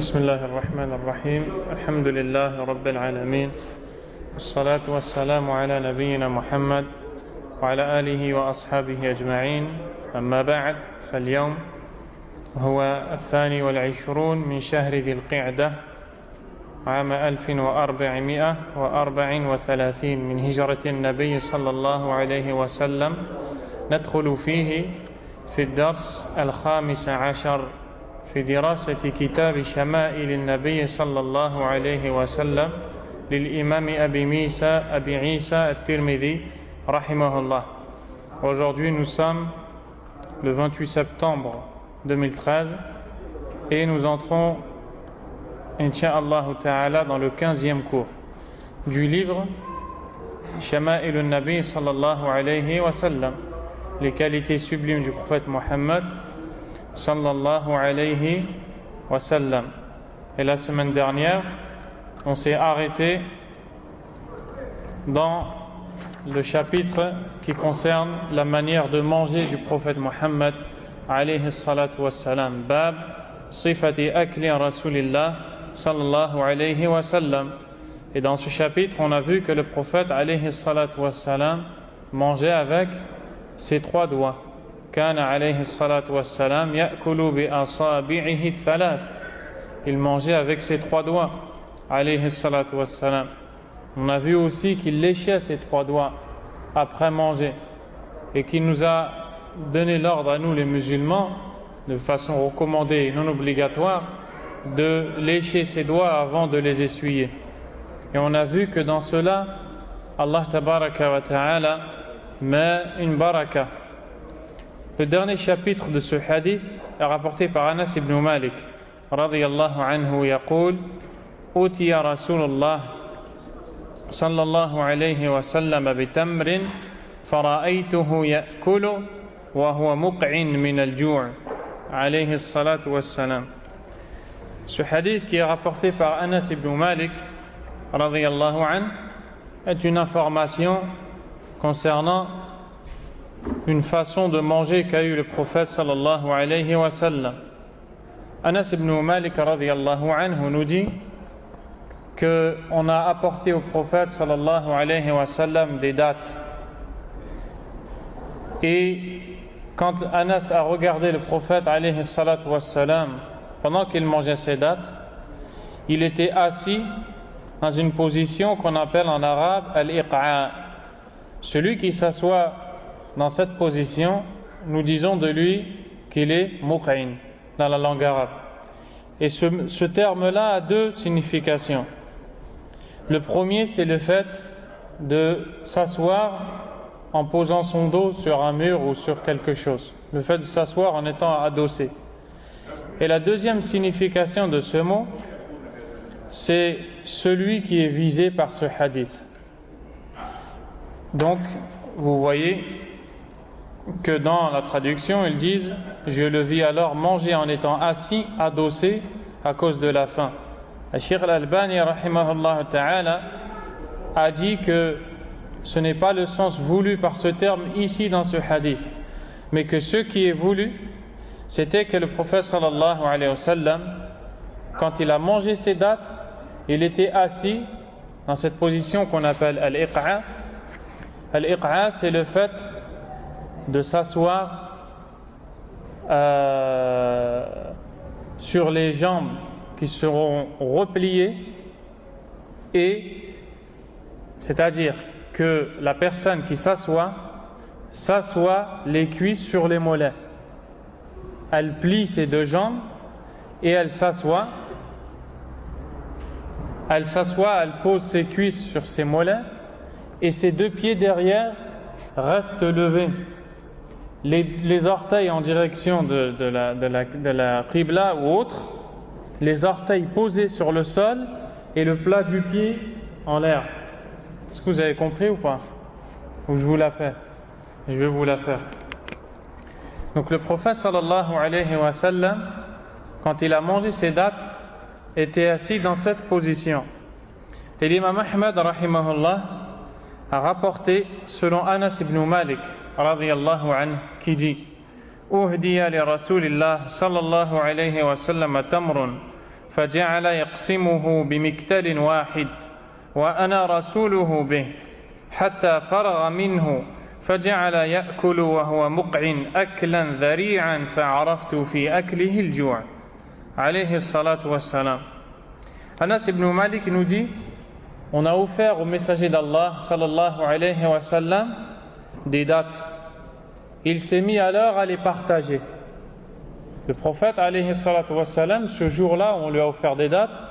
بسم الله الرحمن الرحيم الحمد لله رب العالمين والصلاة والسلام على نبينا محمد وعلى آله وأصحابه أجمعين أما بعد فاليوم هو 22 من شهر ذي القعدة عام 1434 من هجرة النبي صلى الله عليه وسلم ندخل فيه في الدرس 15 في دراسة كتاب شمائل النبي صلى الله عليه وسلم للإمام أبي عيسى الترمذي رحمه الله. Aujourd'hui nous sommes le 28 septembre 2013 et nous entrons Inch'Allah Ta'ala dans le 15e cours du livre Shama'il al-Nabi sallallahu alayhi wa sallam, les qualités sublimes du prophète Mohammed sallallahu alayhi wa sallam. Et la semaine dernière, on s'est arrêté dans le chapitre qui concerne la manière de manger du prophète Mohammed alayhi salatu wa sallam. Bab sifati akli rasulillah sallallahu alayhi wa sallam. Et dans ce chapitre, on a vu que le prophète alayhi salatu wa sallam mangeait avec ses trois doigts. Kana alayhi salatu wa sallam ya'kulu bi asabi'ihi thalath. Il mangeait avec ses trois doigts alayhi salatu wa sallam. On a vu aussi qu'il léchait ses trois doigts après manger et qu'il nous a donné l'ordre à nous les musulmans, de façon recommandée et non obligatoire, de lécher ses doigts avant de les essuyer. Et on a vu que dans cela, Allah tabaraka wa ta'ala met une baraka. Le dernier chapitre de ce hadith est rapporté par Anas ibn Malik radiyallahu anhu yaqul utiya Rasulullah sallallahu alayhi wa sallam bitamrin fara'aytuhu ya'kulu wa huwa muq'in min al-ju' alayhi salatu wassalam. Ce hadith qui est rapporté par Anas ibn Malik radiyallahu anhu est une information concernant une façon de manger qu'a eu le prophète sallallahu alayhi wa sallam. Anas ibn Malik radiyallahu anhu nous dit qu'on a apporté au prophète sallallahu alayhi wa sallam des dattes. Et quand Anas a regardé le prophète alayhi salatu wa sallam pendant qu'il mangeait ces dattes, il était assis dans une position qu'on appelle en arabe al-iqa'. Celui qui s'assoit dans cette position, nous disons de lui qu'il est muq'in dans la langue arabe. Et ce terme-là a deux significations. Le premier, c'est le fait de s'asseoir en posant son dos sur un mur ou sur quelque chose. Le fait de s'asseoir en étant adossé. Et la deuxième signification de ce mot, c'est celui qui est visé par ce hadith. Donc, vous voyez que dans la traduction, ils disent « Je le vis alors manger en étant assis, adossé, à cause de la faim ». Cheikh al-Albani rahimahullah ta'ala a dit que ce n'est pas le sens voulu par ce terme ici dans ce hadith, mais que ce qui est voulu, c'était que le prophète sallallahu alayhi wa sallam, quand il a mangé ses dattes, il était assis dans cette position qu'on appelle al-iqa'. Al-iqa', c'est le fait de s'asseoir sur les jambes qui seront repliées, et c'est-à-dire que la personne qui s'assoit les cuisses sur les mollets. Elle plie ses deux jambes et elle s'assoit, elle pose ses cuisses sur ses mollets et ses deux pieds derrière restent levés. Les orteils en direction de la qibla ou autre, les orteils posés sur le sol et le plat du pied en l'air. Est-ce que vous avez compris ou pas? Ou je vous la fais? Je vais vous la faire. Donc le prophète sallallahu alayhi wa sallam, quand il a mangé ses dattes, était assis dans cette position. Et l'imam Ahmad rahimahullah a rapporté selon Anas ibn Malik radiyallahu anhu qui dit أهدي لرسول الله صلى الله عليه وسلم تمر فجعل يقسمه بمكتل واحد وأنا رسوله به حتى فرغ منه فجعل يأكل وهو مقع أكلا ذريعا فعرفت في أكله الجوع عليه الصلاة والسلام. Anas ibn Malik nous dit, on a offert au messager d'Allah sallallahu alayhi wa sallam des dates. Il s'est mis alors à les partager. Le prophète alayhi salatu wa sallam, ce jour-là où on lui a offert des dates,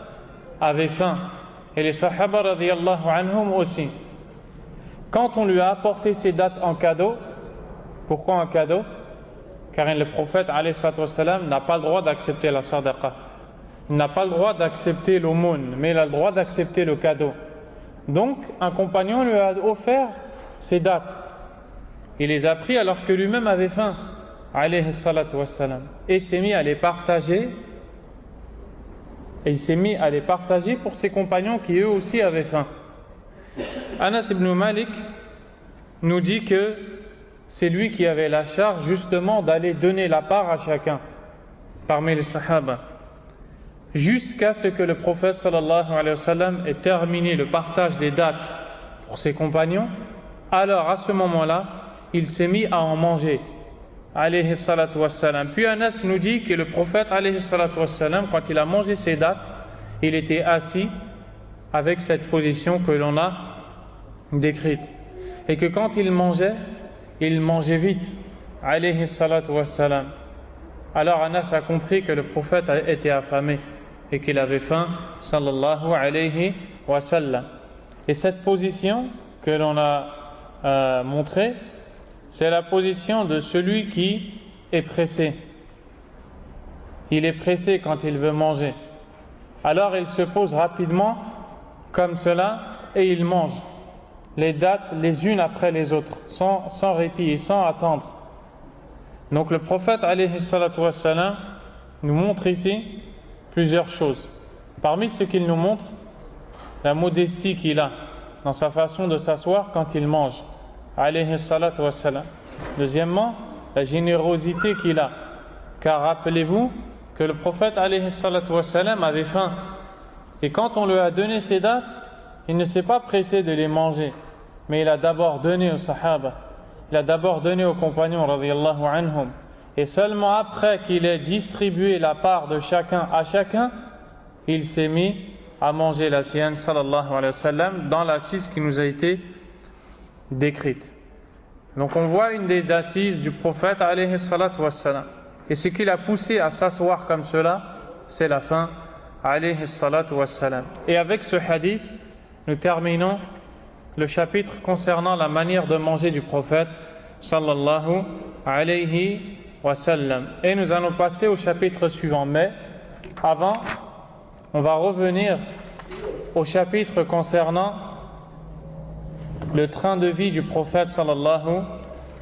avait faim. Et les sahaba radiyallahu anhum aussi. Quand on lui a apporté ces dates en cadeau, pourquoi en cadeau? Car le prophète alayhi salatu wa sallam n'a pas le droit d'accepter la sadaqa. Il n'a pas le droit d'accepter l'aumône, mais il a le droit d'accepter le cadeau. Donc, un compagnon lui a offert ces dates. Il les a pris alors que lui-même avait faim, alayhi salatu wassalam. Et il s'est mis à les partager. Et il s'est mis à les partager pour ses compagnons qui eux aussi avaient faim. Anas ibn Malik nous dit que c'est lui qui avait la charge justement d'aller donner la part à chacun parmi les sahaba. Jusqu'à ce que le prophète sallallahu alayhi wa sallam ait terminé le partage des dates pour ses compagnons. Alors à ce moment-là, il s'est mis à en manger, alayhi salatu wassalam. Puis Anas nous dit que le prophète, alayhi salatu wassalam, quand il a mangé ses dates, il était assis avec cette position que l'on a décrite. Et que quand il mangeait vite, alayhi salatu wassalam. Alors Anas a compris que le prophète était affamé et qu'il avait faim, sallallahu alayhi wa sallam. Et cette position que l'on a montrée, c'est la position de celui qui est pressé. Il est pressé quand il veut manger. Alors il se pose rapidement comme cela et il mange les dates les unes après les autres, sans répit et sans attendre. Donc le prophète alayhi salatu wassalam nous montre ici plusieurs choses. Parmi ce qu'il nous montre, la modestie qu'il a dans sa façon de s'asseoir quand il mange, alayhi salatu wassalam. Deuxièmement, la générosité qu'il a, car rappelez-vous que le prophète alayhi salatu wassalam avait faim, et quand on lui a donné ces dates, il ne s'est pas pressé de les manger, mais il a d'abord donné aux sahaba, il a d'abord donné aux compagnons radiyallahu anhum, et seulement après qu'il ait distribué la part de chacun à chacun, il s'est mis à manger la sienne sallallahu alayhi wa sallam dans l'assise qui nous a été décrite. Donc on voit une des assises du prophète alayhi salatu wassalam, et ce qui l'a poussé à s'asseoir comme cela, c'est la faim, alayhi salatu wassalam. Et avec ce hadith, nous terminons le chapitre concernant la manière de manger du prophète sallallahu alayhi wa sallam. Et nous allons passer au chapitre suivant. Mais avant, on va revenir au chapitre concernant le train de vie du prophète sallallahu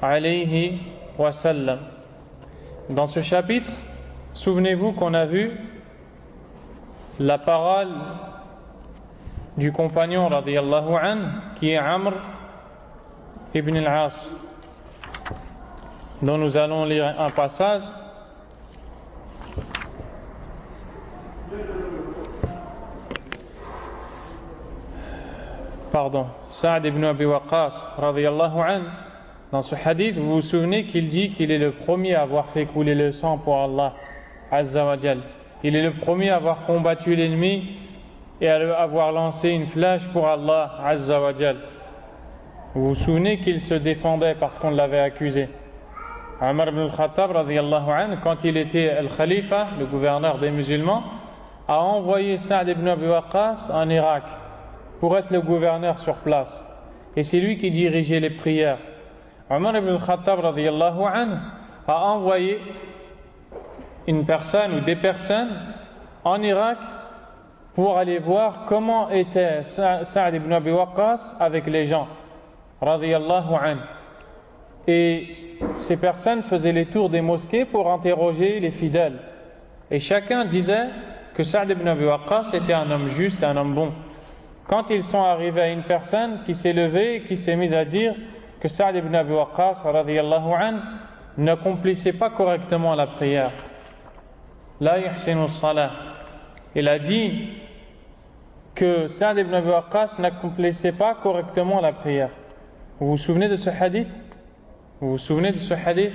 alayhi wa sallam. Dans ce chapitre, souvenez-vous qu'on a vu la parole du compagnon radiyallahu anhu qui est Amr ibn al-As, dont nous allons lire un passage. Sa'd ibn Abi Waqqas radiyallahu anhu, dans ce hadith, vous vous souvenez qu'il dit qu'il est le premier à avoir fait couler le sang pour Allah Azza wa Jal. Il est le premier à avoir combattu l'ennemi et à avoir lancé une flèche pour Allah Azza wa Jal. Vous vous souvenez qu'il se défendait parce qu'on l'avait accusé. Omar ibn al-Khattab radiyallahu anhu, quand il était al-Khalifa, le gouverneur des musulmans, a envoyé Sa'd ibn Abi Waqqas en Irak pour être le gouverneur sur place. Et c'est lui qui dirigeait les prières. Omar ibn al-Khattab radiyallahu anhu a envoyé une personne ou des personnes en Irak pour aller voir comment était Sa'd ibn Abi Waqqas avec les gens radiyallahu anhu. Et ces personnes faisaient les tours des mosquées pour interroger les fidèles. Et chacun disait que Sa'd ibn Abi Waqqas était un homme juste, un homme bon. Quand ils sont arrivés à une personne qui s'est levée et qui s'est mise à dire que Sa'd ibn Abi Waqqas radiyallahu anhu n'accomplissait pas correctement la prière. La yuhsinu as-salah. il a dit que Sa'd ibn Abi Waqqas n'accomplissait pas correctement la prière. Vous vous souvenez de ce hadith? Vous vous souvenez de ce hadith?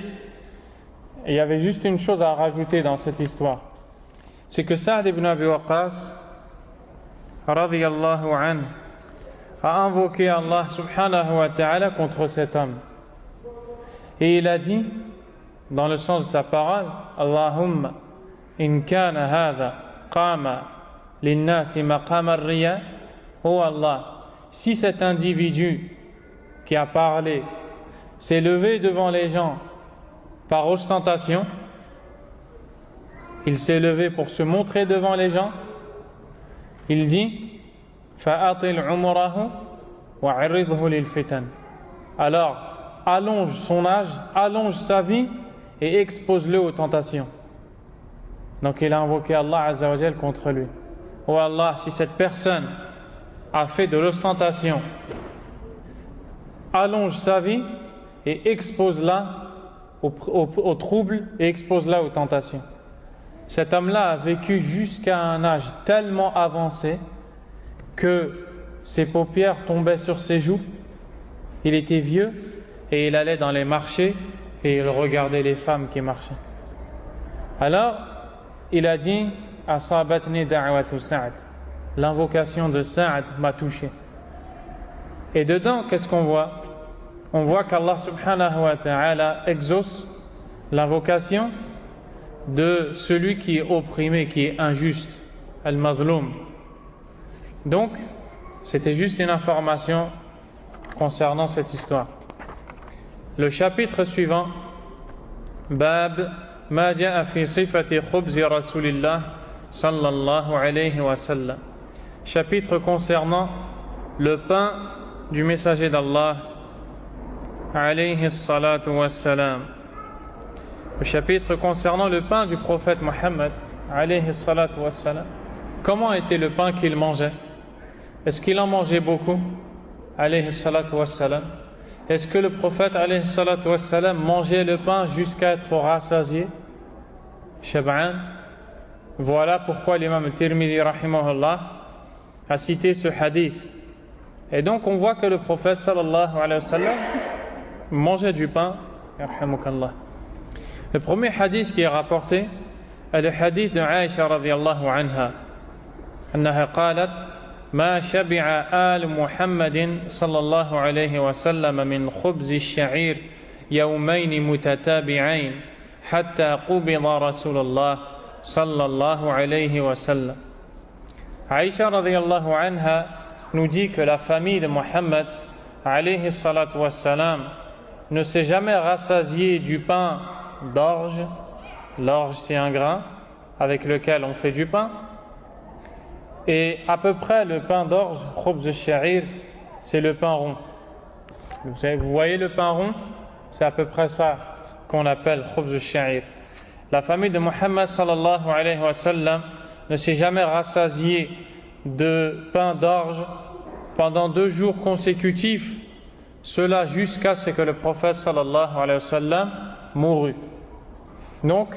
Et il y avait juste une chose à rajouter dans cette histoire. C'est que Sa'd ibn Abi Waqqas, radiyallahu anhu, a invoqué Allah subhanahu wa ta'ala contre cet homme. Et il a dit, dans le sens de sa parole, Allahumma in kana hadha qama linnasi maqam ar-riya. Oh Allah, si cet individu qui a parlé s'est levé devant les gens par ostentation, il s'est levé pour se montrer devant les gens, il dit fa'atil umrahu wa'ridhu lil fitan. Alors allonge son âge, allonge sa vie et expose-le aux tentations. Donc il a invoqué Allah Azza wa Jal contre lui. Oh Allah, si cette personne a fait de l'ostentation, allonge sa vie et expose-la aux troubles et expose-la aux tentations. Cet homme-là a vécu jusqu'à un âge tellement avancé que ses paupières tombaient sur ses joues. Il était vieux et il allait dans les marchés et il regardait les femmes qui marchaient. Alors, il a dit Asabatni da'watu Sa'd. L'invocation de Sa'd m'a touché. Et dedans, qu'est-ce qu'on voit? On voit qu'Allah subhanahu wa ta'ala exauce l'invocation de celui qui est opprimé, qui est injuste, al-mazloum. Donc, c'était juste une information concernant cette histoire. Le chapitre suivant, Bab ma ja'a fi sifati khubzi rasulillah sallallahu alayhi wa sallam. Chapitre concernant le pain du messager d'Allah alayhi salatu wa salam. Le chapitre concernant le pain du prophète Mohammed alayhi salatu wa salam. Comment était le pain qu'il mangeait? Est-ce qu'il en mangeait beaucoup alayhi salatu wa salam? Est-ce que le prophète alayhi salatu wa salam mangeait le pain jusqu'à être rassasié? Shab'an. Voilà pourquoi l'imam Tirmidhi rahimahullah a cité ce hadith. Et donc on voit que le prophète sallallahu alayhi wa sallam mangeait du pain. Yarhamukallah. Le premier hadith qui est rapporté est le hadith de Aïcha radiyallahu anha. أنها قالت ما شبع آل محمد صلى الله عليه وسلم من خبز الشعير يومين متتابعين حتى قبض رسول الله صلى الله عليه وسلم. Aïcha radiyallahu anha nous dit que la famille de Mohammed alayhi salatu wassalam ne s'est jamais rassasiée du pain d'orge. L'orge, c'est un grain avec lequel on fait du pain. Et à peu près le pain d'orge, khubz al-sha'ir, c'est le pain rond. Vous voyez le pain rond? C'est à peu près ça qu'on appelle khubz al-sha'ir. La famille de Muhammad sallallahu alayhi wa sallam ne s'est jamais rassasiée de pain d'orge pendant 2 jours consécutifs, cela jusqu'à ce que le prophète sallallahu alayhi wa sallam mourut. Donc,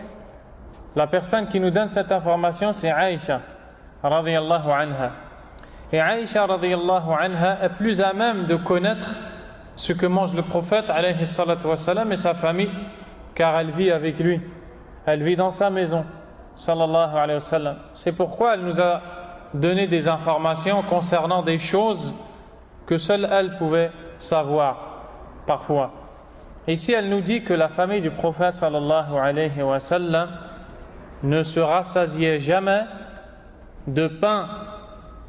la personne qui nous donne cette information, c'est Aïcha radiyallahu anha. Et Aïcha radiyallahu anha est plus à même de connaître ce que mange le prophète alayhi salatu wassalam et sa famille, car elle vit avec lui, elle vit dans sa maison sallallahu alayhi wa sallam. C'est pourquoi elle nous a donné des informations concernant des choses que seule elle pouvait savoir parfois. Ici elle nous dit que la famille du prophète sallallahu alayhi wa sallam ne se rassasiait jamais de pain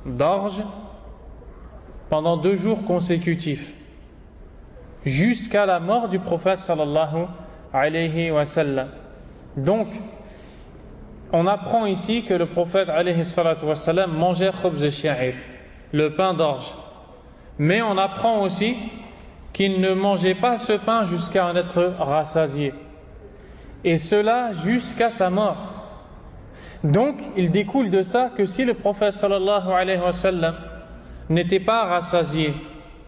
d'orge pendant 2 jours consécutifs jusqu'à la mort du prophète sallallahu alayhi wa sallam. Donc on apprend ici que le prophète alayhi salatu wa sallam mangeait khubz al-sha'ir, le pain d'orge, mais on apprend aussi qu'il ne mangeait pas ce pain jusqu'à en être rassasié, et cela jusqu'à sa mort. Donc, il découle de ça que si le prophète sallallahu alayhi wa sallam n'était pas rassasié,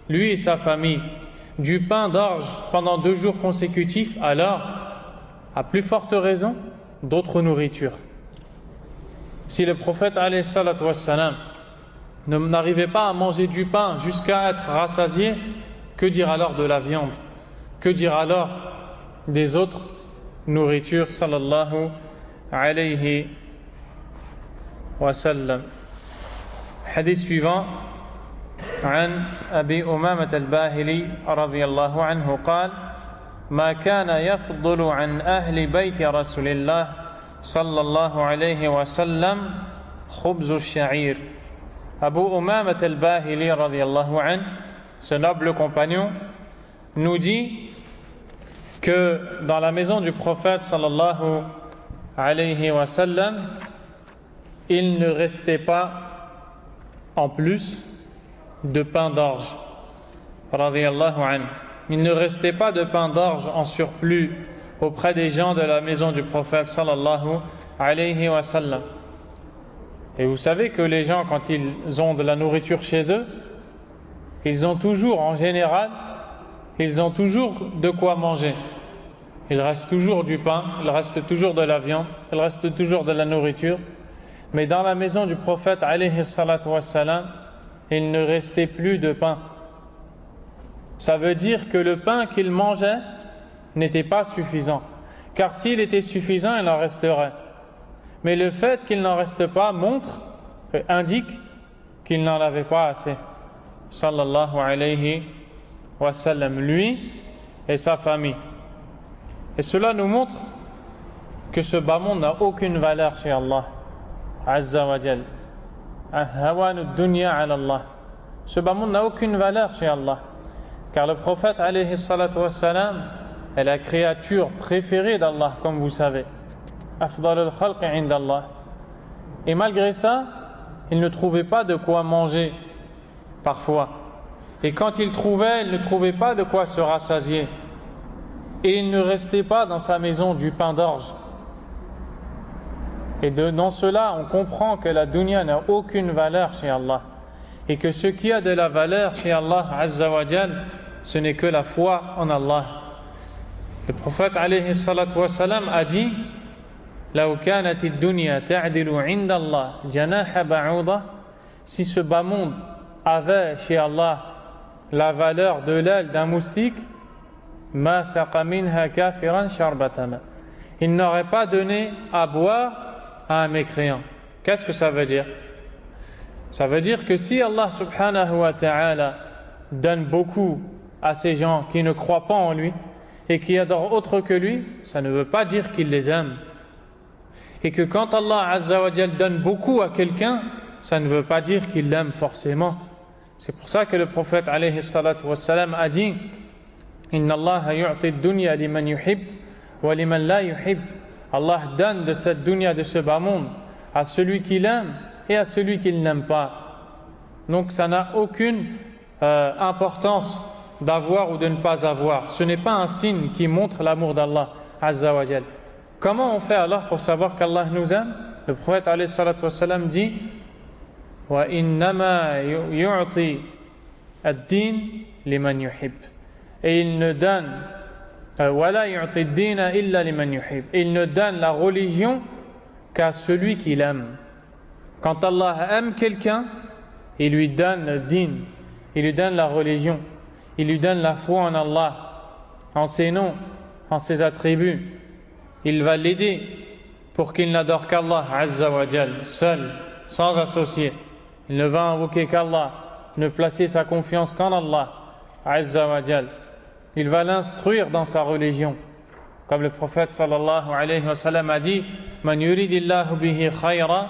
lui et sa famille, du pain d'orge pendant 2 jours consécutifs, alors, à plus forte raison, d'autres nourritures. Si le prophète alayhi salatu wassalam n'arrivait pas à manger du pain jusqu'à être rassasié, que dire alors de la viande? Que dire alors des autres nourritures sallallahu alayhi wa sallam? Hadith suivant, عن أبي أمامة الباهلي رضي الله عنه قال: ما كان يفضل عن أهل بيت رسول الله صلى الله عليه وسلم خبز الشعير. Abu Umamat al-Bahili radiyallahu anhu, ce noble compagnon, nous dit que dans la maison du prophète sallallahu alayhi wa sallam, il ne restait pas en plus de pain d'orge. Radiyallahu anhu. Il ne restait pas de pain d'orge en surplus auprès des gens de la maison du prophète sallallahu alayhi wa sallam. Et vous savez que les gens, quand ils ont de la nourriture chez eux, ils ont toujours, en général, ils ont toujours de quoi manger. Il reste toujours du pain, il reste toujours de la viande, il reste toujours de la nourriture. Mais dans la maison du prophète alayhi salatu wassalam, il ne restait plus de pain. Ça veut dire que le pain qu'il mangeait n'était pas suffisant. Car s'il était suffisant, il en resterait. Mais le fait qu'il n'en reste pas indique qu'il n'en avait pas assez. Sallallahu alayhi wa sallam, lui et sa famille. Et cela nous montre que ce bas monde n'a aucune valeur chez Allah Azza wa Jal. Hawanu dunya ala Allah. Ce bas monde n'a aucune valeur chez Allah. Car le prophète alayhi salatu wassalam est la créature préférée d'Allah, comme vous savez. Afdalul khalqi indallah. Et malgré ça, il ne trouvait pas de quoi manger parfois. Et quand il ne trouvait pas de quoi se rassasier. Et il ne restait pas dans sa maison du pain d'orge. Et dans cela, on comprend que la dunya n'a aucune valeur chez Allah. Et que ce qui a de la valeur chez Allah Azza wa Jal, ce n'est que la foi en Allah. Le prophète alayhi salatu wassalam a dit: لو كانت الدنيا تعدل عند الله جناح بعوضة. Si ce bas monde avait chez Allah la valeur de l'aile d'un moustique, ما سقى منها كافرا شربة ماء. Il n'aurait pas donné à boire à un mécréant. Qu'est-ce que ça veut dire? Ça veut dire que si Allah subhanahu wa ta'ala donne beaucoup à ces gens qui ne croient pas en lui et qui adorent autre que lui, ça ne veut pas dire qu'il les aime. Et que quand Allah Azza wa Jal donne beaucoup à quelqu'un, ça ne veut pas dire qu'il l'aime forcément. C'est pour ça que le prophète alayhi salatu wassalam a dit: Inna Allah yu'ti ad-dunya liman yuhib wa liman la yuhib. Allah donne de cette dunya, de ce bas monde, à celui qui l'aime et à celui qui ne l'aime pas. Donc ça n'a aucune importance d'avoir ou de ne pas avoir. Ce n'est pas un signe qui montre l'amour d'Allah Azza wa Jal. Comment on fait alors pour savoir qu'Allah nous aime? Le prophète alayhi salatu wassalam dit: Wa innama yu'ti ad-din liman yuhib. Et il ne donne wala yu'ti ad-dina illa liman yuhib. Et il ne donne la religion qu'à celui qu'il aime. Quand Allah aime quelqu'un, il lui donne le din, il lui donne la religion, il lui donne la foi en Allah, en ses noms, en ses attributs. Il va l'aider pour qu'il n'adore qu'Allah Azza wa Jal, seul, sans associé. Il ne va invoquer qu'Allah, ne placer sa confiance qu'en Allah Azza wa Jal. Il va l'instruire dans sa religion. Comme le prophète sallallahu alayhi wa sallam a dit: Man yuridillahu bihi khayra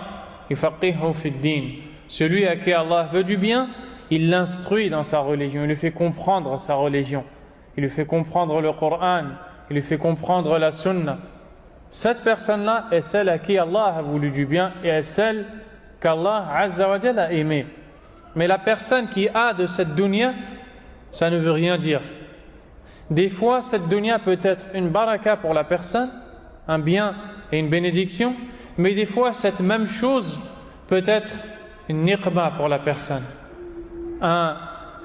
yufaqihu fid din. Celui à qui Allah veut du bien, il l'instruit dans sa religion, il lui fait comprendre sa religion, il lui fait comprendre le Coran, il lui fait comprendre la Sunna. Cette personne-là est celle à qui Allah a voulu du bien et est celle qu'Allah Azza wa Jalla a aimée. Mais la personne qui a de cette dunya, ça ne veut rien dire. Des fois, cette dunya peut être une baraka pour la personne, un bien et une bénédiction, mais des fois, cette même chose peut être une niqma pour la personne,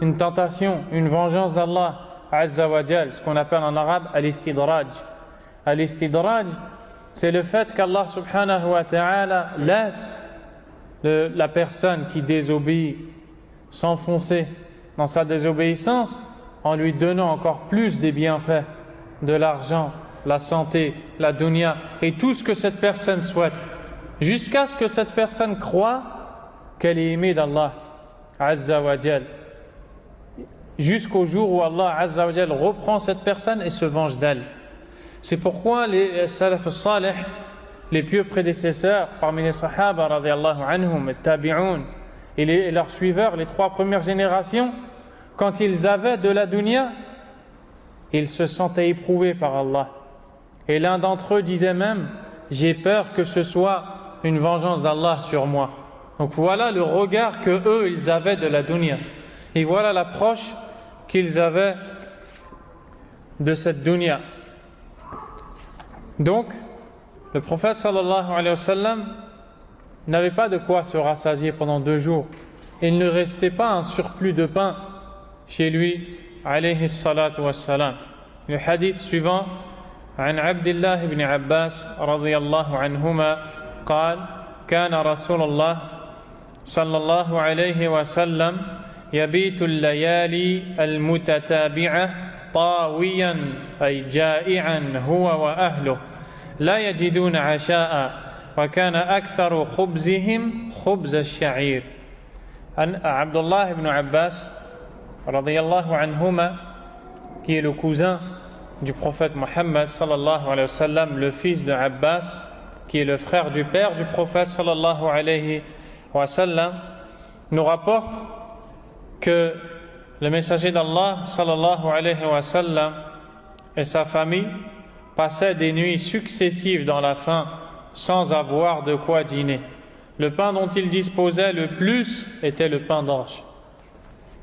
une tentation, une vengeance d'Allah Azza wa Jal, ce qu'on appelle en arabe al-istidraj. Al-istidraj, c'est le fait qu'Allah subhanahu wa ta'ala laisse la personne qui désobéit s'enfoncer dans sa désobéissance en lui donnant encore plus des bienfaits, de l'argent, la santé, la dunya et tout ce que cette personne souhaite, jusqu'à ce que cette personne croie qu'elle est aimée d'Allah Azza wa Jal, jusqu'au jour où Allah Azza wa Jal reprend cette personne et se venge d'elle. C'est pourquoi les salaf salih, les pieux prédécesseurs parmi les sahaba radiyallahu anhum, les tabi'un et leurs suiveurs, les 3 premières générations, quand ils avaient de la dunya, ils se sentaient éprouvés par Allah. Et l'un d'entre eux disait même: j'ai peur que ce soit une vengeance d'Allah sur moi. Donc voilà le regard que eux ils avaient de la dunya. Et voilà l'approche qu'ils avaient de cette dunya. Donc, le prophète sallallahu alayhi wa sallam n'avait pas de quoi se rassasier pendant 2 jours. Il ne restait pas un surplus de pain chez lui, alayhi salatu wassalam. Le hadith suivant, عن عبد الله بن عباس رضي الله عنهما قال: كان رسول الله صلى الله عليه وسلم يبيت الليالي المتتابعة طاويا أي جائعا هو وأهله لا يجدون عشاء وكان أكثر خبزهم خبز الشعير. عبد الله بن عباس رضي الله عنهما, qui est le cousin du prophète Mohammed sallallahu alayhi wa sallam, le fils de Abbas, qui est le frère du père du prophète sallallahu alayhi wa sallam, nous rapporte que le messager d'Allah sallallahu alayhi wa sallam et sa famille passaient des nuits successives dans la faim sans avoir de quoi dîner. Le pain dont ils disposaient le plus était le pain d'orge.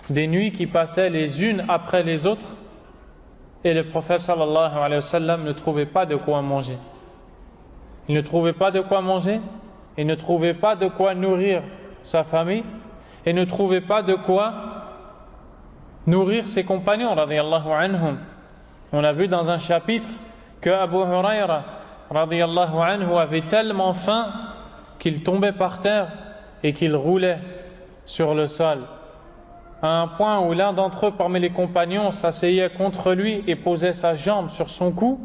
Des nuits qui passaient les unes après les autres, et le prophète sallallahu alayhi wa sallam ne trouvait pas de quoi manger. Il ne trouvait pas de quoi manger, il ne trouvait pas de quoi nourrir sa famille, et ne trouvait pas de quoi nourrir ses compagnons radiyallahu anhum. On a vu dans un chapitre que Abu Huraira radiyallahu anhu avait tellement faim qu'il tombait par terre et qu'il roulait sur le sol, à un point où l'un d'entre eux parmi les compagnons s'asseyait contre lui et posait sa jambe sur son cou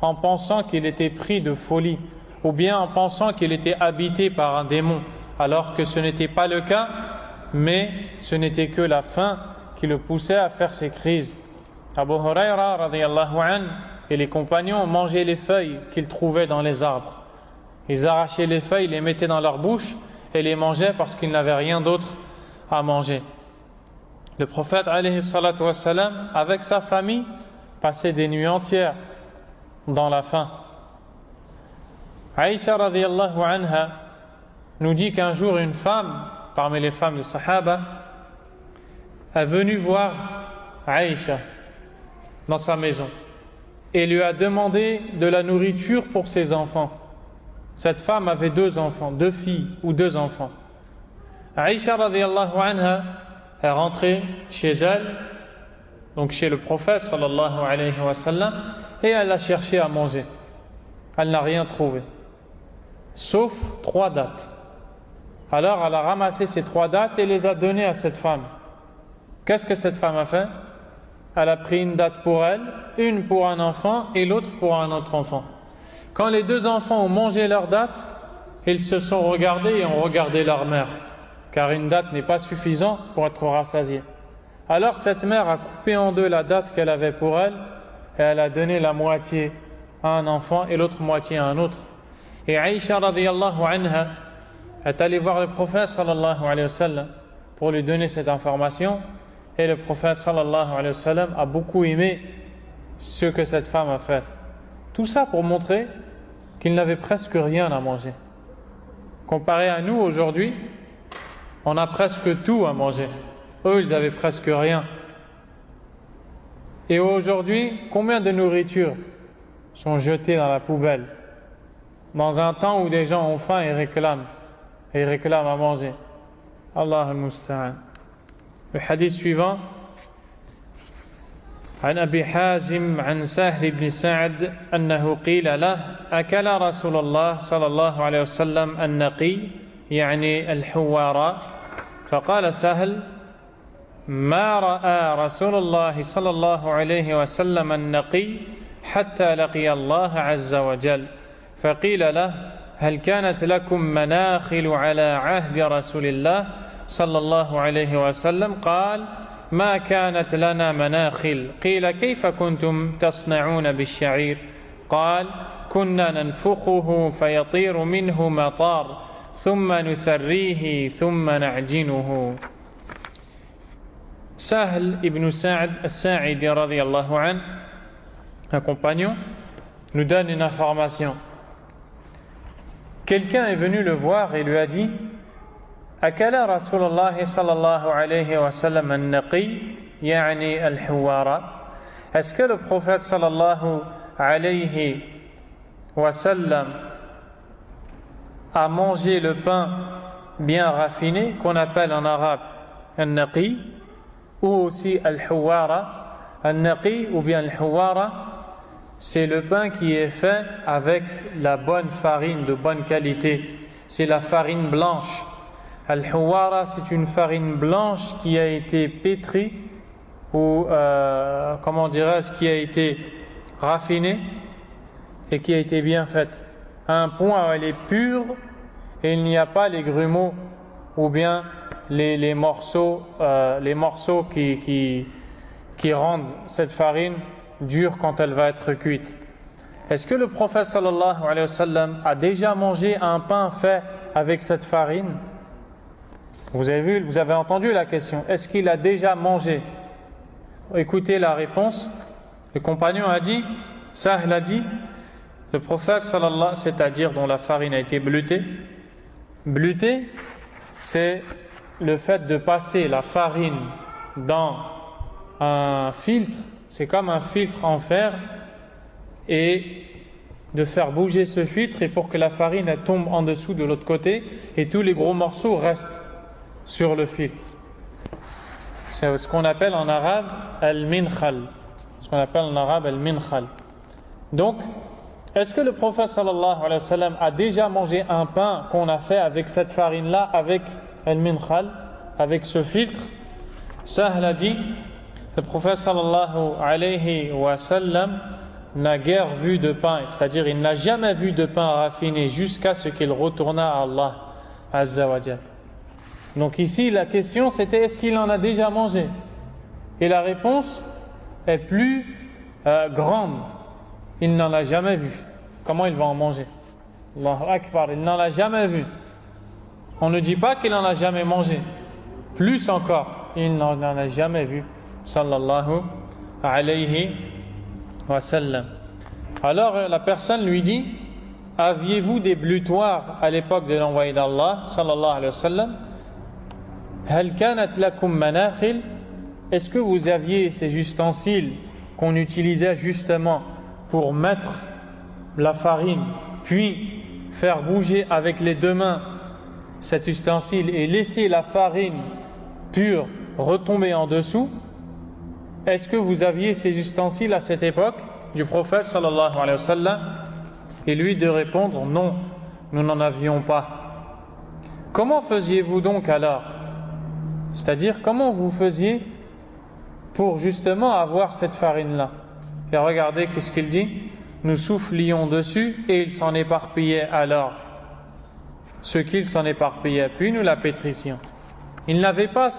en pensant qu'il était pris de folie, ou bien en pensant qu'il était habité par un démon, alors que ce n'était pas le cas, mais ce n'était que la faim qui le poussait à faire ces crises. Abu Huraira radiyallahu anhu et les compagnons mangeaient les feuilles qu'ils trouvaient dans les arbres. Ils arrachaient les feuilles, les mettaient dans leur bouche et les mangeaient parce qu'ils n'avaient rien d'autre à manger. Le prophète alayhi salatu wassalam, avec sa famille, passait des nuits entières dans la faim. Aïcha radiyallahu anha nous dit qu'un jour une femme, parmi les femmes de Sahaba, est venue voir Aïcha dans sa maison et lui a demandé de la nourriture pour ses enfants. Cette femme avait 2 enfants, 2 filles ou 2 enfants. Aïcha radiyallahu anha est rentrée chez elle, donc chez le prophète sallallahu alayhi wa sallam, et elle a cherché à manger. Elle n'a rien trouvé, sauf 3 dattes. Alors elle a ramassé ces 3 dattes et les a données à cette femme. Qu'est-ce que cette femme a fait? Elle a pris une date pour elle, une pour un enfant et l'autre pour un autre enfant. Quand les 2 enfants ont mangé leurs dattes, ils se sont regardés et ont regardé leur mère, car une date n'est pas suffisante pour être rassasié. Alors cette mère a coupé en 2 la date qu'elle avait pour elle et elle a donné la moitié à un enfant et l'autre moitié à un autre. Et Aïcha radiyallahu anha est allée voir le prophète sallallahu alayhi wa sallam pour lui donner cette information, et le prophète sallallahu alayhi wa sallam a beaucoup aimé ce que cette femme a fait. Tout ça pour montrer qu'il n'avait presque rien à manger. Comparé à nous aujourd'hui, on a presque tout à manger. Eux, ils avaient presque rien. Et aujourd'hui, combien de nourritures sont jetées dans la poubelle, dans un temps où des gens ont faim et réclament à manger. Allah al-Musta'an. Le hadith suivant, عن أبي حازم عن سهل بن سعد أنه قيل له أكل رسول الله صلى الله عليه وسلم النقي يعني الحوار. فقال سهل: ما رأى رسول الله صلى الله عليه وسلم النقي حتى لقي الله عز وجل. فقيل له: هل كانت لكم مناخل على عهد رسول الله صلى الله عليه وسلم؟ قال: ما كانت لنا مناخل. قيل: كيف كنتم تصنعون بالشعير؟ قال: كنا ننفخه فيطير منه مطار ثم نثريه ثم نعجنه. Sahl ibn Sa'd al-Sa'idi radiyallahu anhu, un compagnon, nous donne une information. Quelqu'un est venu le voir et lui a dit: Akala Rasulullah sallallahu alayhi wa sallam al-naqi, yani al-huwara. Est-ce que le prophète sallallahu alayhi wa sallam a mangé le pain bien raffiné, qu'on appelle en arabe al-naqi, ou aussi al-huwara? Al-naqi ou bien al-huwara, c'est le pain qui est fait avec la bonne farine de bonne qualité. C'est la farine blanche. Al-huwara, c'est une farine blanche qui a été pétrie ou comment dirais-je, qui a été raffinée et qui a été bien faite à un point où elle est pure et il n'y a pas les grumeaux ou bien les morceaux qui rendent cette farine dure quand elle va être cuite. Est-ce que le prophète sallallahu alayhi wa sallam a déjà mangé un pain fait avec cette farine? Vous avez entendu la question. Est-ce qu'il a déjà mangé? Écoutez la réponse. Le compagnon a dit, Sahl a dit, le prophète sallallahu, c'est-à-dire dont la farine a été bleutée. Bleutée, c'est le fait de passer la farine dans un filtre, c'est comme un filtre en fer, et de faire bouger ce filtre, et pour que la farine elle tombe en dessous de l'autre côté et tous les gros morceaux restent sur le filtre. C'est ce qu'on appelle en arabe al-minkhal. Donc, est-ce que le prophète sallallahu alayhi wa sallam a déjà mangé un pain qu'on a fait avec cette farine-là, avec al-minkhal, avec ce filtre? Sahl a dit, le prophète sallallahu alayhi wa sallam n'a guère vu de pain, c'est-à-dire il n'a jamais vu de pain raffiné jusqu'à ce qu'il retourna à Allah Azza wa Jal. Donc ici la question c'était est-ce qu'il en a déjà mangé? Et la réponse est plus grande. Il n'en a jamais vu. Comment il va en manger? Allahu Akbar, il n'en a jamais vu. On ne dit pas qu'il n'en a jamais mangé. Plus encore, il n'en a jamais vu. Sallallahu alayhi wa sallam. Alors la personne lui dit: aviez-vous des blutoirs à l'époque de l'envoyé d'Allah sallallahu alayhi wa sallam? Hal kanat lakum manakhil? Est-ce que vous aviez ces ustensiles qu'on utilisait justement pour mettre la farine, puis faire bouger avec les deux mains cet ustensile et laisser la farine pure retomber en dessous? Est-ce que vous aviez ces ustensiles à cette époque du prophète sallallahu alayhi wa sallam? Et lui de répondre: non, nous n'en avions pas. Comment faisiez-vous donc alors? C'est-à-dire, comment vous faisiez pour justement avoir cette farine-là? Et regardez qu'est-ce qu'il dit: nous soufflions dessus et il s'en éparpillait alors ce qu'il s'en éparpillait, puis nous la pétrissions. Il n'avait pas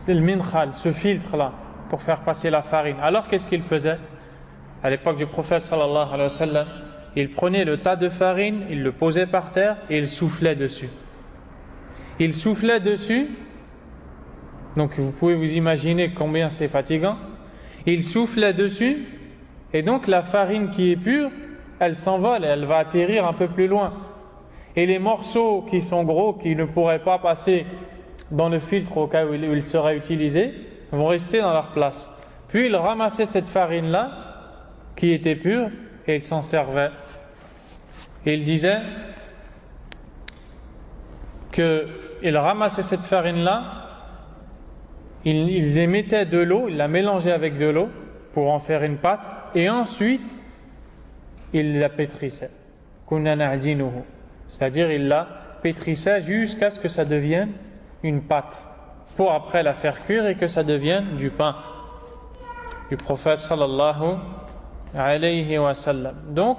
le minkhal, ce filtre-là pour faire passer la farine. Alors qu'est-ce qu'il faisait? À l'époque du prophète sallallahu alayhi wa sallam, il prenait le tas de farine, il le posait par terre et il soufflait dessus. Il soufflait dessus. Donc vous pouvez vous imaginer combien c'est fatigant. Il soufflait dessus et donc la farine qui est pure, elle s'envole et elle va atterrir un peu plus loin. Et les morceaux qui sont gros, qui ne pourraient pas passer dans le filtre au cas où il serait utilisé, vont rester dans leur place. Puis il ramassait cette farine-là qui était pure et il s'en servait. Et il disait qu'il ramassait cette farine-là, ils émettaient de l'eau, ils la mélangeaient avec de l'eau pour en faire une pâte, et ensuite ils la pétrissaient. C'est-à-dire ils la pétrissait jusqu'à ce que ça devienne une pâte, pour après la faire cuire et que ça devienne du pain du prophète sallallahu alayhi wa sallam. Donc,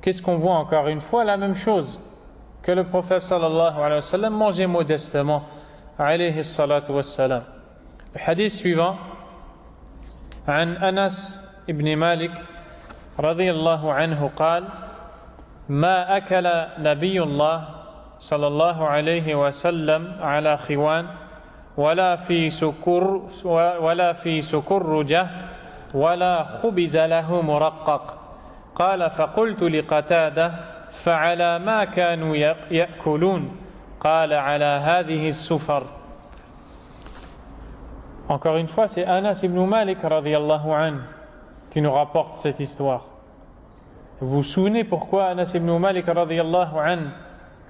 qu'est-ce qu'on voit encore une fois? La même chose, que le prophète sallallahu alayhi wa sallam mangeait modestement alayhi salatu wa sallam. Le hadith suivant, عن أنس بن مالك رضي الله عنه قال: ما أكل نبي الله صلى الله عليه وسلم على خوان ولا في سكرجة ولا خبز له مرقق. قال: فقلت لقتادة: فعلى ما كانوا يأكلون؟ قال: على هذه السفر. Encore une fois, c'est Anas ibn Malik radiyallahu anhu qui nous rapporte cette histoire. Vous vous souvenez pourquoi Anas ibn Malik radiyallahu anhu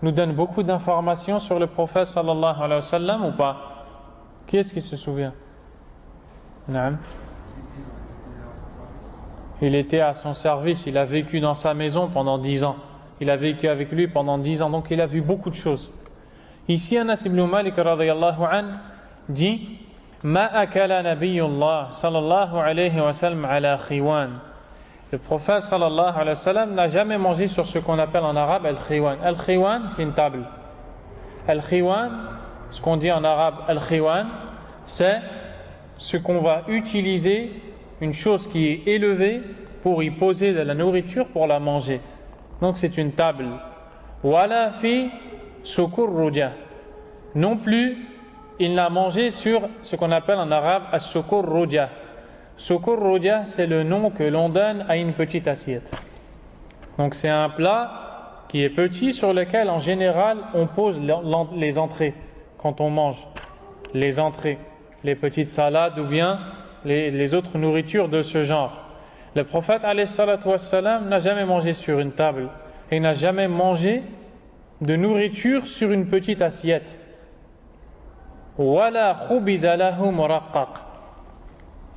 nous donne beaucoup d'informations sur le prophète sallallahu alayhi wa sallam ou pas? Qui est-ce qui se souvient? Naam. Il était à son service, il a vécu dans sa maison pendant 10 ans. Il a vécu avec lui pendant 10 ans, donc il a vu beaucoup de choses. Ici, Anas ibn Malik radiyallahu anhu dit: Ma akala nabiyullah sallallahu alayhi wa sallam ala khiwan. Le prophète sallallahu alayhi wa sallam n'a jamais mangé sur ce qu'on appelle en arabe al-khiwan. Al-khiwan, c'est une table. Al-khiwan, ce qu'on dit en arabe al-khiwan, c'est ce qu'on va utiliser, une chose qui est élevée pour y poser de la nourriture pour la manger. Donc c'est une table. Wala fi sukurruja. Non plus, il l'a mangé sur ce qu'on appelle en arabe as-sukurruja. Sukurruja, c'est le nom que l'on donne à une petite assiette. Donc c'est un plat qui est petit sur lequel en général on pose les entrées quand on mange. Les entrées, les petites salades ou bien les autres nourritures de ce genre. Le prophète alayhi salatu wassalam n'a jamais mangé sur une table et n'a jamais mangé de nourriture sur une petite assiette. Wala khubiza lahu muraqqaq.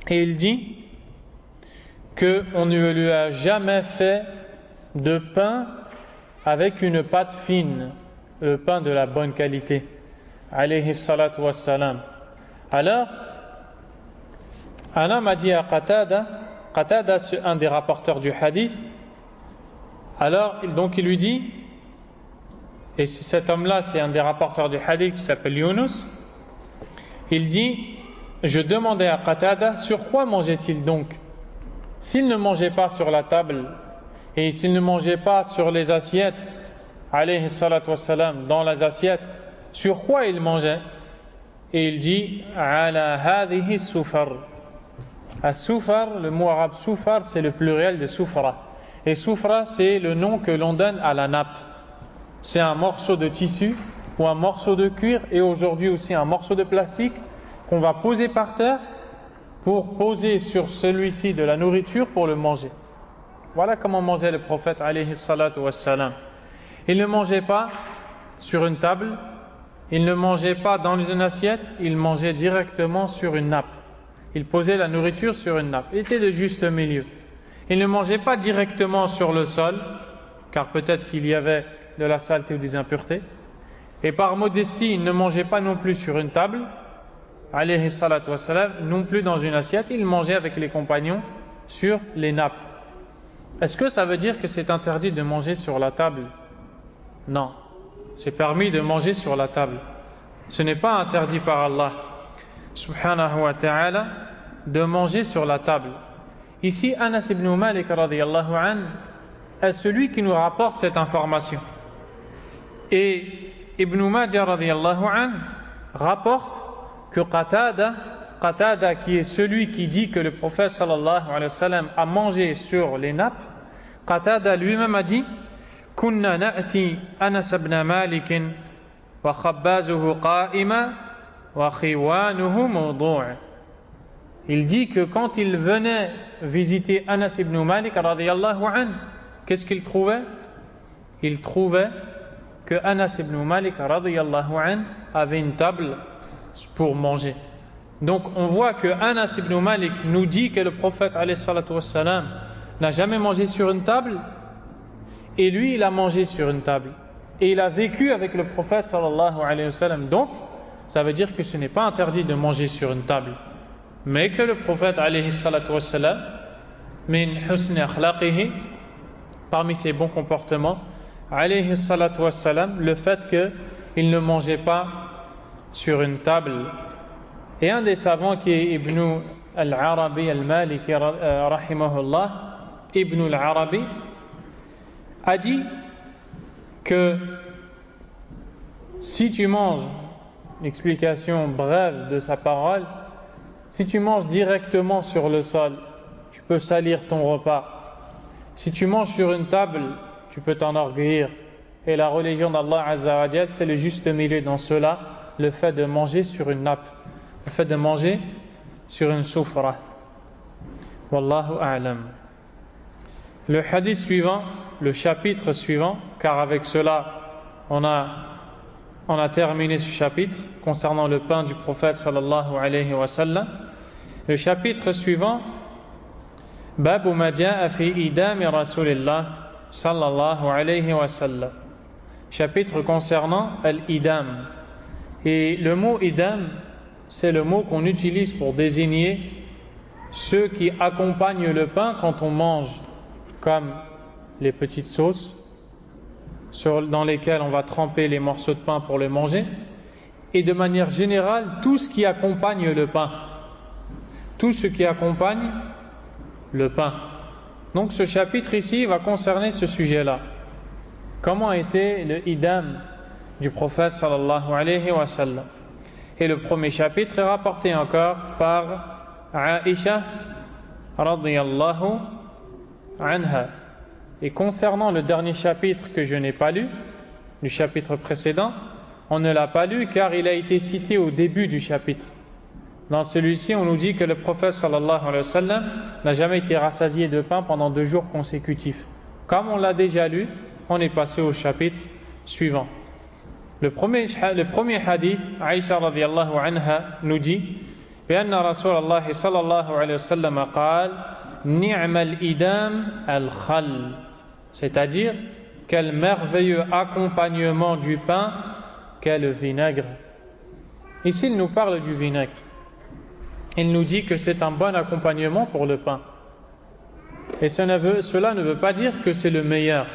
Et il dit qu'on ne lui a jamais fait de pain avec une pâte fine, le pain de la bonne qualité. Alayhi salatu wassalam. Alors, un homme a dit à Qatada, c'est un des rapporteurs du hadith. Alors, donc il lui dit, et cet homme-là, c'est un des rapporteurs du hadith qui s'appelle Yunus. Il dit: je demandais à Qatada, sur quoi mangeait-il donc? S'il ne mangeait pas sur la table et s'il ne mangeait pas sur les assiettes, alayhi salatu wassalam, dans les assiettes, sur quoi il mangeait? Et il dit: ala hadhihi sufar. As-sufar, le mot arabe sufar, c'est le pluriel de soufra. Et soufra, c'est le nom que l'on donne à la nappe. C'est un morceau de tissu ou un morceau de cuir, et aujourd'hui aussi un morceau de plastique qu'on va poser par terre pour poser sur celui-ci de la nourriture pour le manger. Voilà comment mangeait le prophète alayhi salatu wassalam. Il ne mangeait pas sur une table, il ne mangeait pas dans une assiette, il mangeait directement sur une nappe. Il posait la nourriture sur une nappe. Il était de juste milieu. Il ne mangeait pas directement sur le sol, car peut-être qu'il y avait de la saleté ou des impuretés. Et par modestie, il ne mangeait pas non plus sur une table, alayhi salatu wassalam, non plus dans une assiette. Il mangeait avec les compagnons sur les nappes. Est-ce que ça veut dire que c'est interdit de manger sur la table? Non. C'est permis de manger sur la table. Ce n'est pas interdit par Allah subhanahu wa ta'ala de manger sur la table. Ici, Anas ibn Malik radiyallahu anhu est celui qui nous rapporte cette information. Et Ibn Majah radiyallahu anhu rapporte que Qatada, qui est celui qui dit que le prophète sallallahu alayhi wa sallam a mangé sur les nappes, Qatada lui-même a dit: Kunna na'ti Anas ibn Malik wa khabbazuhu qa'ima wa khiwanuhu mawdu'. Il dit que quand il venait visiter Anas ibn Malik radiyallahu anhu, qu'est-ce qu'il trouvait? Il trouvait que Anas ibn Malik radiyallahu anhu avait une table pour manger. Donc on voit que Anas ibn Malik nous dit que le prophète alayhi salatu wassalam n'a jamais mangé sur une table, et lui il a mangé sur une table. et il a vécu avec le prophète sallallahu alayhi wa sallam. Donc, ça veut dire que ce n'est pas interdit de manger sur une table, mais que le prophète alayhi salatu wa sallam, min husni akhlaqihi, parmi ses bons comportements, alayhi salatu wa sallam, le fait qu'il ne mangeait pas sur une table. Et un des savants qui est Ibn al-Arabi al-Maliki rahimahullah, Ibn al-Arabi, a dit que si tu manges, une explication brève de sa parole, si tu manges directement sur le sol, tu peux salir ton repas. Si tu manges sur une table, tu peux t'enorgueillir. Et la religion d'Allah Azza wa Jal, c'est le juste milieu dans cela, le fait de manger sur une nappe, le fait de manger sur une soufra. Wallahu a'lam. Le hadith suivant, le chapitre suivant, car avec cela on a terminé ce chapitre concernant le pain du prophète sallallahu alayhi wa sallam. Le chapitre suivant, Babu ma ja'a fi idami rasulillah sallallahu alayhi wa sallam. Chapitre concernant al-idam. Et le mot idam, c'est le mot qu'on utilise pour désigner ceux qui accompagnent le pain quand on mange, comme les petites sauces dans lesquelles on va tremper les morceaux de pain pour les manger, et de manière générale tout ce qui accompagne le pain, tout ce qui accompagne le pain. Donc ce chapitre ici va concerner ce sujet-là. Comment était le idam du prophète sallallahu alayhi wa sallam? Et le premier chapitre est rapporté encore par Aïcha radiyallahu anha. Et concernant le dernier chapitre que je n'ai pas lu, du chapitre précédent, on ne l'a pas lu car il a été cité au début du chapitre. Dans celui-ci, on nous dit que le prophète sallallahu alayhi wa sallam n'a jamais été rassasié de pain pendant 2 jours consécutifs. Comme on l'a déjà lu, on est passé au chapitre suivant. Le premier hadith, Aïcha radiyallahu anha nous dit بأن رسول الله صلى الله عليه وسلم قال نعم الإدام الخل, c'est-à-dire quel merveilleux accompagnement du pain qu'est le vinaigre. Ici il nous parle du vinaigre. Il nous dit que c'est un bon accompagnement pour le pain. Et cela ne veut pas dire que c'est le meilleur,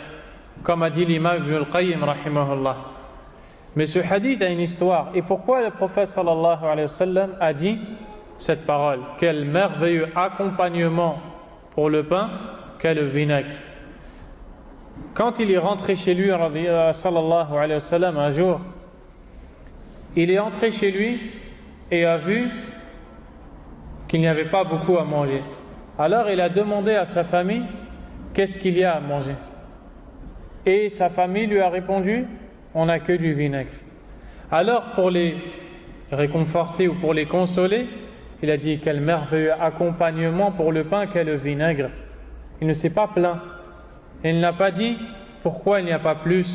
comme a dit l'imam Ibn al-Qayyim rahimahullah. Mais ce hadith a une histoire. Et pourquoi le prophète sallallahu alayhi wa sallam a dit cette parole? Quel merveilleux accompagnement pour le pain qu'est le vinaigre. Quand il est rentré chez lui sallallahu alayhi wa sallam un jour, il est entré chez lui et a vu qu'il n'y avait pas beaucoup à manger. Alors il a demandé à sa famille qu'est-ce qu'il y a à manger. Et sa famille lui a répondu on n'a que du vinaigre. Alors pour les réconforter ou pour les consoler, il a dit quel merveilleux accompagnement pour le pain qu'est le vinaigre. Il ne s'est pas plaint. Il n'a pas dit pourquoi il n'y a pas plus.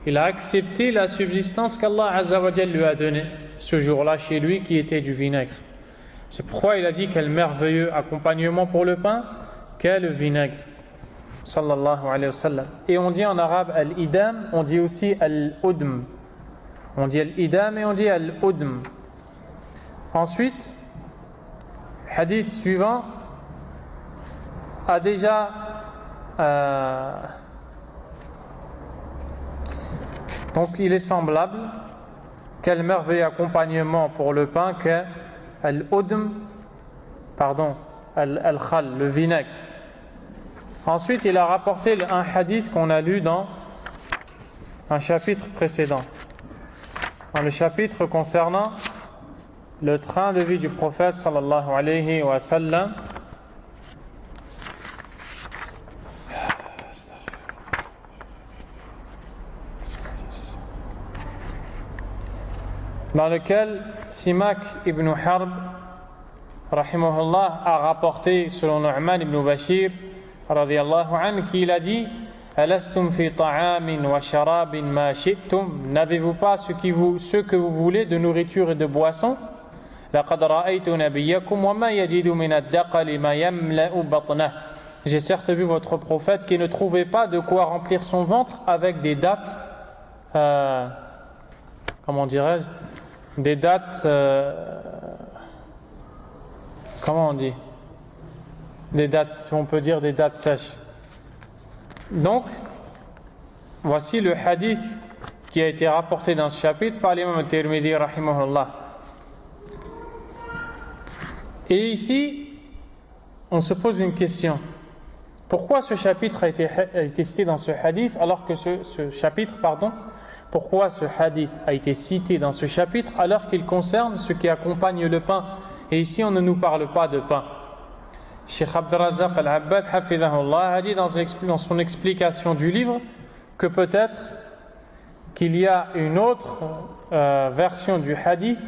Il a accepté la subsistance qu'Allah Azza wa Jal lui a donnée ce jour-là chez lui qui était du vinaigre. C'est pourquoi il a dit quel merveilleux accompagnement pour le pain qu'est le vinaigre. Sallallahu alayhi wa sallam. Et on dit en arabe al-idam, on dit aussi al-udm. On dit al-idam et on dit al-udm. Ensuite, hadith suivant a déjà donc il est semblable. Quel merveilleux accompagnement pour le pain qu'est al-udm, al-khal, le vinaigre. Ensuite, il a rapporté un hadith qu'on a lu dans un chapitre précédent, dans le chapitre concernant le train de vie du prophète sallallahu alayhi wa sallam. Dans lequel Simak ibn Harb rahimahullah a rapporté selon Nu'man ibn Bashir radiyallahu anhu qu'il a dit alastum fi ta'amin wa sharabin ma shi'tum, n'avez-vous pas ce que vous voulez de nourriture et de boisson? laqad ra'aytu nabiyyakum wa ma yajidu min ad-daqali ma yamla'u batnah, j'ai certes vu votre prophète qui ne trouvait pas de quoi remplir son ventre avec des dattes comment dirais-je, des dates, comment on dit, des dates, on peut dire des dates sèches. Donc, voici le hadith qui a été rapporté dans ce chapitre par l'imam al-Tirmidhi rahimahullah. Et ici, on se pose une question. Pourquoi ce chapitre a été cité dans ce hadith alors que pourquoi ce hadith a été cité dans ce chapitre alors qu'il concerne ce qui accompagne le pain? Et ici, on ne nous parle pas de pain. Cheikh Abdurrazzaq al-Abbad hafidhahullah a dit dans son explication du livre que peut-être qu'il y a une autre version du hadith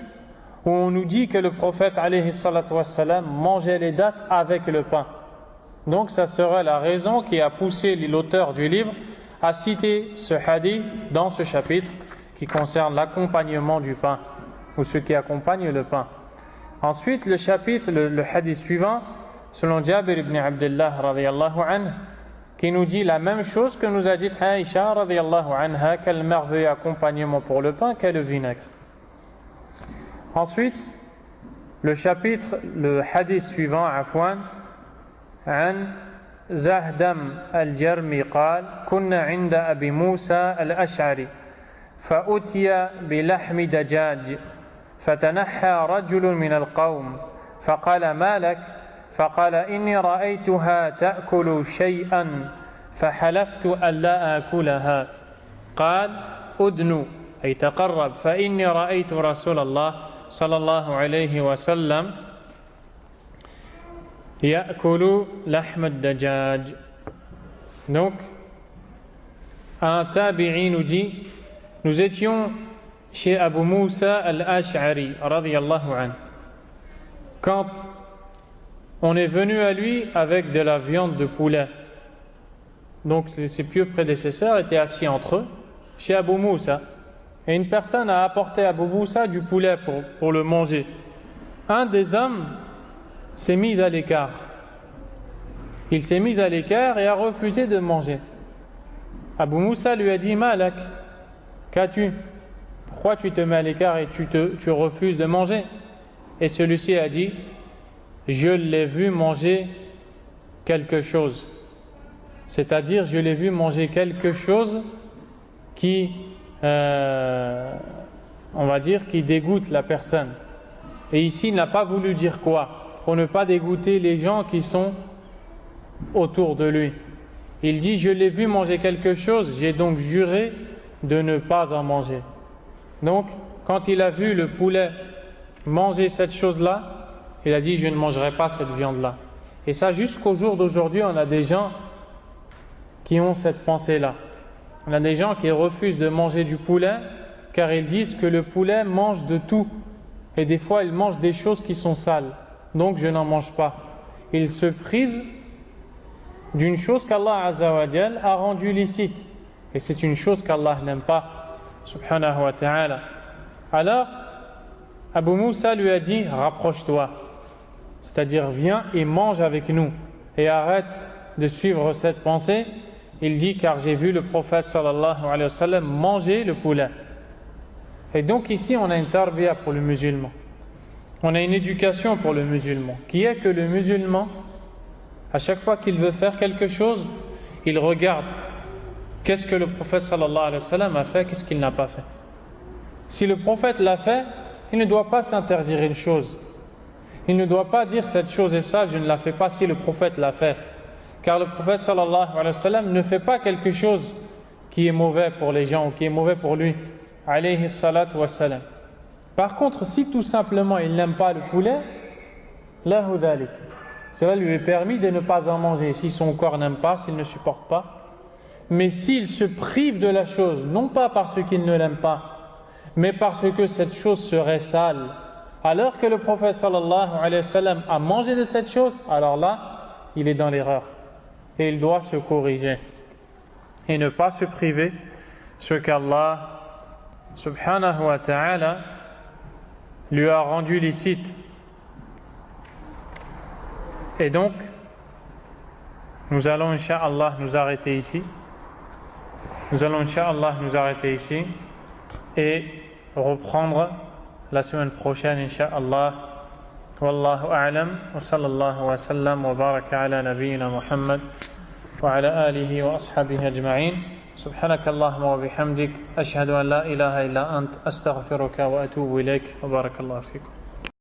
où on nous dit que le prophète alayhi salatu wassalam mangeait les dattes avec le pain. Donc ça serait la raison qui a poussé l'auteur du livre à citer ce hadith dans ce chapitre qui concerne l'accompagnement du pain ou ce qui accompagne le pain. Ensuite, le chapitre, le hadith suivant, selon Jabir ibn Abdullah radiyallahu anhu, qui nous dit la même chose que nous a dit Aïcha radiyallahu anha, quel merveilleux accompagnement pour le pain qu'est le vinaigre. Ensuite, le hadith suivant, Afwan, عن زهدم الجرمي قال كنا عند أبي موسى الأشعري فأتي بلحم دجاج فتنحى رجل من القوم فقال ما لك؟ فقال إني رأيتها تأكل شيئا فحلفت ألا آكلها قال أدنو أي تقرب فإني رأيت رسول الله صلى الله عليه وسلم يأكل لحم الدجاج. Donc, un tabi'i nous dit, nous étions chez Abu Moussa al-Ash'ari radiyallahu anhu quand on est venu à lui avec de la viande de poulet. Donc ses pieux prédécesseurs étaient assis entre eux chez Abu Moussa et une personne a apporté à Abu Moussa du poulet pour le manger. Un des hommes s'est mis à l'écart. Il s'est mis à l'écart et a refusé de manger. Abu Moussa lui a dit Malak, qu'as-tu? Pourquoi tu te mets à l'écart et tu refuses de manger? Et celui-ci a dit je l'ai vu manger quelque chose. C'est-à-dire, je l'ai vu manger quelque chose qui, on va dire, qui dégoûte la personne. Et ici, il n'a pas voulu dire quoi? Pour ne pas dégoûter les gens qui sont autour de lui. Il dit, je l'ai vu manger quelque chose, j'ai donc juré de ne pas en manger. Donc, quand il a vu le poulet manger cette chose-là, il a dit, je ne mangerai pas cette viande-là. Et ça, jusqu'au jour d'aujourd'hui, on a des gens qui ont cette pensée-là. On a des gens qui refusent de manger du poulet car ils disent que le poulet mange de tout. Et des fois, il mange des choses qui sont sales. Donc, je n'en mange pas. Ils se privent d'une chose qu'Allah Azza wa Jal a rendue licite. Et c'est une chose qu'Allah n'aime pas. Subhanahu wa ta'ala. Alors, Abu Moussa lui a dit, rapproche-toi. C'est-à-dire, viens et mange avec nous. Et arrête de suivre cette pensée. Il dit, car j'ai vu le prophète sallallahu alayhi wa sallam manger le poulet. Et donc ici, on a une tarbiya pour le musulman. On a une éducation pour le musulman. Qui est que le musulman, à chaque fois qu'il veut faire quelque chose, il regarde qu'est-ce que le prophète sallallahu alayhi wa sallam a fait, qu'est-ce qu'il n'a pas fait. Si le prophète l'a fait, il ne doit pas s'interdire une chose. Il ne doit pas dire cette chose est ça, je ne la fais pas si le prophète l'a fait. Car le prophète sallallahu alayhi wa sallam ne fait pas quelque chose qui est mauvais pour les gens ou qui est mauvais pour lui. Alayhi salatu wa salam. Par contre, si tout simplement il n'aime pas le poulet, lahu dhalik. Cela lui est permis de ne pas en manger si son corps n'aime pas, s'il ne supporte pas. Mais s'il se prive de la chose, non pas parce qu'il ne l'aime pas, mais parce que cette chose serait sale, alors que le prophète sallallahu alayhi wa sallam a mangé de cette chose, alors là, il est dans l'erreur. Et il doit se corriger. Et ne pas se priver ce qu'Allah subhanahu wa ta'ala lui a rendu licite. Et donc, nous allons, incha'Allah, nous arrêter ici. Nous allons, Inch'Allah, nous arrêter ici et reprendre la semaine prochaine, Inch'Allah. Wallahu a'lam, wa sallallahu wa sallam wa baraka ala nabiyyina Muhammad wa ala alihi wa ashabihi ajma'in. Subhanakallahumma wa bihamdik, ashhadu an la ilaha illa ant, astaghfiruka wa atubu ilayk, wa barakallahu fikum.